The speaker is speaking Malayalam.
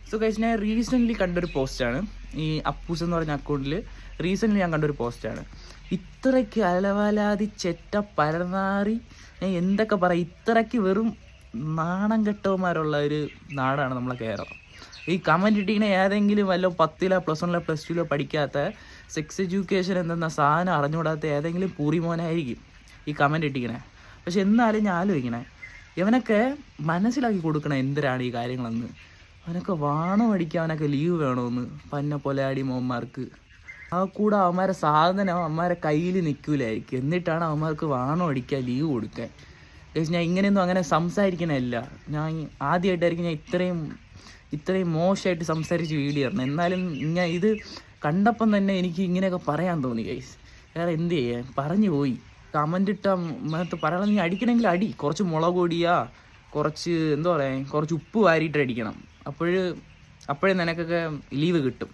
സോ ഗൈസ്, ഞാൻ റീസെൻ്റ്ലി കണ്ടൊരു പോസ്റ്റാണ്, ഈ അപ്പൂസ് എന്ന് പറഞ്ഞ അക്കൗണ്ടിൽ റീസെൻ്റ്ലി ഞാൻ കണ്ടൊരു പോസ്റ്റാണ്. ഇത്രയ്ക്ക് അലവലാതി ചെറ്റ പരനാറി, ഞാൻ എന്തൊക്കെ പറയാം, ഇത്രയ്ക്ക് വെറും നാണം കെട്ടവന്മാരുള്ള ഒരു നാടാണ് നമ്മളെ കേരളം. ഈ കമൻറ്റ് ഇട്ടിങ്ങനെ ഏതെങ്കിലും വല്ല 10ലോ +1ലോ +2ലോ പഠിക്കാത്ത സെക്സ് എഡ്യൂക്കേഷൻ എന്ന സാധനം അറിഞ്ഞുകൂടാത്ത ഏതെങ്കിലും പൂറിമോനായിരിക്കും ഈ കമൻറ്റ് ഇട്ടിക്കണേ. പക്ഷെ എന്നാലും ഞാൻ ആലോചിക്കണേ, ഇവനൊക്കെ മനസ്സിലാക്കി കൊടുക്കണം എന്തിനാണ് ഈ കാര്യങ്ങളെന്ന്. അവനൊക്കെ വാണം അടിക്കാൻ അവനൊക്കെ ലീവ് വേണമെന്ന് പന്ന പൊലാടി മോന്മാർക്ക്. ആ കൂടെ അവന്മാരെ സാധനം അവന്മാരെ കയ്യിൽ നിൽക്കില്ലായിരിക്കും, എന്നിട്ടാണ് അവന്മാർക്ക് വാണം അടിക്കാൻ ലീവ് കൊടുക്കാൻ. ഞാൻ ഇങ്ങനെയൊന്നും അങ്ങനെ സംസാരിക്കണമല്ല, ഞാൻ ആദ്യമായിട്ടായിരിക്കും ഞാൻ ഇത്രയും മോശമായിട്ട് സംസാരിച്ച് വീഡിയോ ഇടണം. എന്നാലും ഞാൻ ഇത് കണ്ടപ്പം തന്നെ എനിക്ക് ഇങ്ങനെയൊക്കെ പറയാൻ തോന്നി ഗൈസ്. വേറെ എന്ത് ചെയ്യാൻ, പറഞ്ഞു പോയി. കമൻ്റ് ഇട്ട പറയണം, നീ അടിക്കണമെങ്കിൽ അടി, കുറച്ച് മുളക് പൊടിയാ, കുറച്ച് എന്താ പറയുക, കുറച്ച് ഉപ്പ് വാരിയിട്ട് അടിക്കണം. അപ്പോഴേ നിനക്കൊക്കെ ലീവ് കിട്ടും.